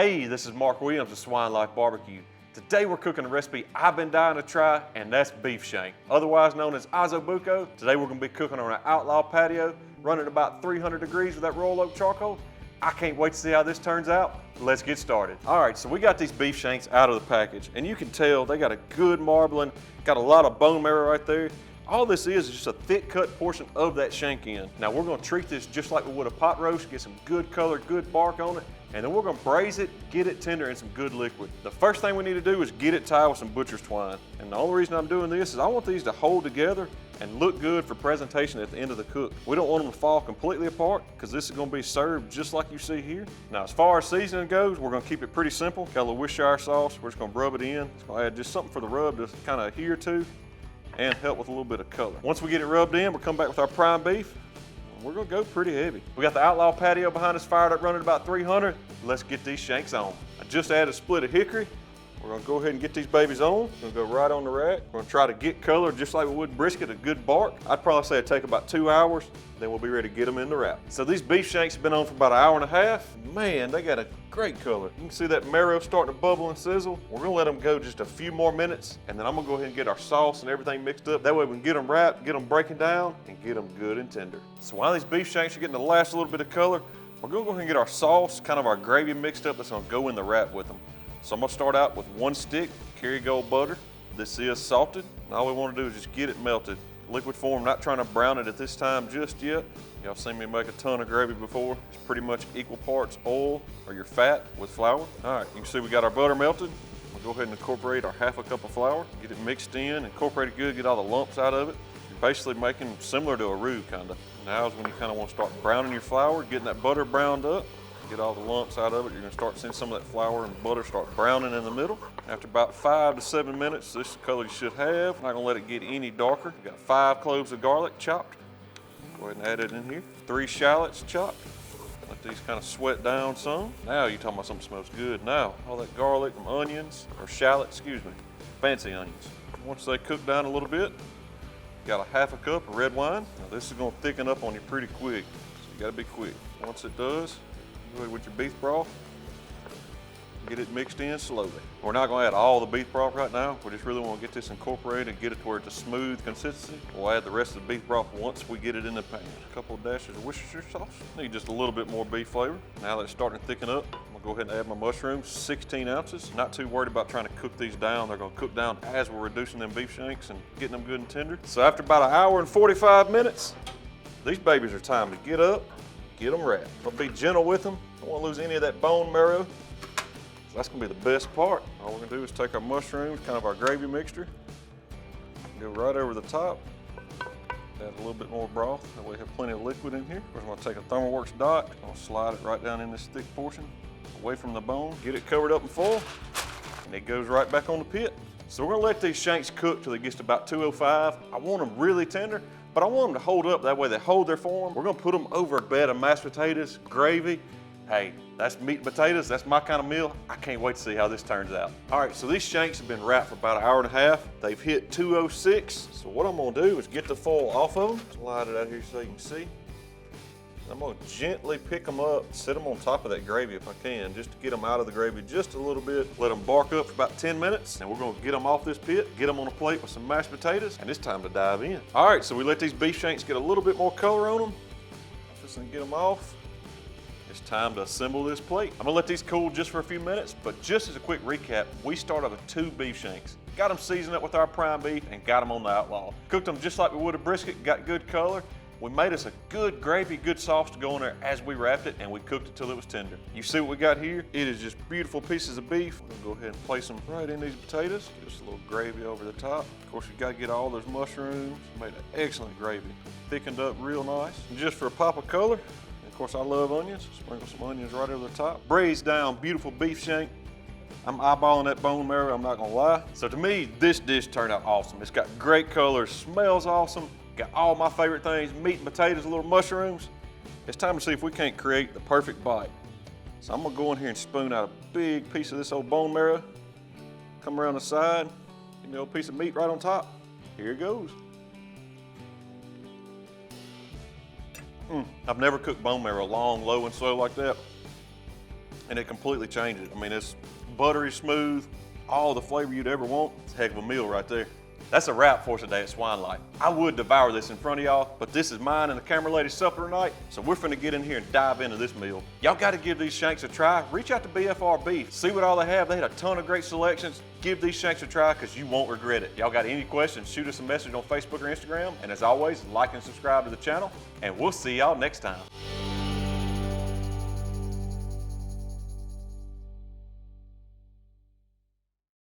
Hey, this is Mark Williams of Swine Life BBQ. Today we're cooking a recipe I've been dying to try, and that's beef shank, otherwise known as osobuco. Today we're gonna be cooking on an Outlaw Patio, running about 300 degrees with that royal oak charcoal. I can't wait to see how this turns out. Let's get started. All right, so we got these beef shanks out of the package, and you can tell they got a good marbling, got a lot of bone marrow right there. All this is just a thick cut portion of that shank end. Now we're gonna treat this just like we would a pot roast, get some good color, good bark on it, and then we're gonna braise it, get it tender in some good liquid. The first thing we need to do is get it tied with some butcher's twine. And the only reason I'm doing this is I want these to hold together and look good for presentation at the end of the cook. We don't want them to fall completely apart because this is gonna be served just like you see here. Now, as far as seasoning goes, we're gonna keep it pretty simple. Got a little Worcestershire sauce, we're just gonna rub it in. It's gonna add just something for the rub to kind of adhere to and help with a little bit of color. Once we get it rubbed in, we'll come back with our prime beef. We're gonna go pretty heavy. We got the Outlaw Patio behind us fired up running about 300. Let's get these shanks on. I just added a split of hickory. We're gonna go ahead and get these babies on. We're gonna go right on the rack. We're gonna try to get color just like we would brisket, a good bark. I'd probably say it'd take about 2 hours, then we'll be ready to get them in the wrap. So these beef shanks have been on for about 1.5 hours. Man, they got a great color. You can see that marrow starting to bubble and sizzle. We're gonna let them go just a few more minutes, and then I'm gonna go ahead and get our sauce and everything mixed up. That way we can get them wrapped, get them breaking down, and get them good and tender. So while these beef shanks are getting the last little bit of color, we're gonna go ahead and get our sauce, kind of our gravy mixed up that's gonna go in the wrap with them. So I'm gonna start out with 1 stick Kerrygold butter. This is salted. And all we wanna do is just get it melted. Liquid form, not trying to brown it at this time just yet. Y'all seen me make a ton of gravy before. It's pretty much equal parts oil or your fat with flour. All right, you can see we got our butter melted. We'll go ahead and incorporate our 1/2 cup of flour. Get it mixed in, incorporate it good, get all the lumps out of it. You're basically making similar to a roux kinda. Now is when you kinda wanna start browning your flour, getting that butter browned up. Get all the lumps out of it. You're gonna start seeing some of that flour and butter start browning in the middle. After about 5 to 7 minutes, this is the color you should have. Not gonna let it get any darker. Got 5 cloves of garlic chopped. Go ahead and add it in here. 3 shallots chopped. Let these kind of sweat down some. Now you're talking about something that smells good. Now, all that garlic and onions, or shallots, excuse me, fancy onions. Once they cook down a little bit, got a 1/2 cup of red wine. Now this is gonna thicken up on you pretty quick, so you gotta be quick. Once it does, go ahead with your beef broth. Get it mixed in slowly. We're not gonna add all the beef broth right now. We just really wanna get this incorporated and get it to where it's a smooth consistency. We'll add the rest of the beef broth once we get it in the pan. A couple of dashes of Worcestershire sauce. Need just a little bit more beef flavor. Now that it's starting to thicken up, I'm gonna go ahead and add my mushrooms, 16 ounces. Not too worried about trying to cook these down. They're gonna cook down as we're reducing them beef shanks and getting them good and tender. So after about 1 hour and 45 minutes, these babies are time to get up, get them wrapped. But be gentle with them. Don't wanna lose any of that bone marrow. So that's gonna be the best part. All we're gonna do is take our mushrooms, kind of our gravy mixture, go right over the top, add a little bit more broth, that way we have plenty of liquid in here. We're gonna take a ThermalWorks dot, I'll slide it right down in this thick portion, away from the bone, get it covered up in foil, and it goes right back on the pit. So we're gonna let these shanks cook till it gets to about 205. I want them really tender, but I want them to hold up, that way they hold their form. We're gonna put them over a bed of mashed potatoes, gravy. Hey, that's meat and potatoes, that's my kind of meal. I can't wait to see how this turns out. All right, so these shanks have been wrapped for about 1.5 hours. They've hit 206. So what I'm gonna do is get the foil off of them, slide it out here so you can see. I'm gonna gently pick them up, set them on top of that gravy if I can, just to get them out of the gravy just a little bit. Let them bark up for about 10 minutes, and we're gonna get them off this pit, get them on a plate with some mashed potatoes, and it's time to dive in. All right, so we let these beef shanks get a little bit more color on them. Just gonna get them off. It's time to assemble this plate. I'm gonna let these cool just for a few minutes, but just as a quick recap, we started with 2 beef shanks. Got them seasoned up with our prime beef and got them on the Outlaw. Cooked them just like we would a brisket, got good color. We made us a good gravy, good sauce to go in there as we wrapped it, and we cooked it till it was tender. You see what we got here? It is just beautiful pieces of beef. We're gonna go ahead and place them right in these potatoes. Get us a little gravy over the top. Of course, you gotta get all those mushrooms. Made an excellent gravy. Thickened up real nice. And just for a pop of color, of course, I love onions. Sprinkle some onions right over the top. Braised down, beautiful beef shank. I'm eyeballing that bone marrow, I'm not gonna lie. So to me, this dish turned out awesome. It's got great color, smells awesome, got all my favorite things, meat and potatoes, little mushrooms. It's time to see if we can't create the perfect bite. So I'm gonna go in here and spoon out a big piece of this old bone marrow. Come around the side, give me a little piece of meat right on top. Here it goes. I've never cooked bone marrow long, low, and slow like that. and it completely changes. I mean, it's buttery smooth, all the flavor you'd ever want. It's a heck of a meal right there. That's a wrap for today at Swine Life. I would devour this in front of y'all, but this is mine and the camera lady's supper tonight, so we're finna get in here and dive into this meal. Y'all gotta give these shanks a try. Reach out to BFR Beef, see what all they have. They had a ton of great selections. Give these shanks a try because you won't regret it. Y'all got any questions, shoot us a message on Facebook or Instagram. And as always, like and subscribe to the channel, and we'll see y'all next time.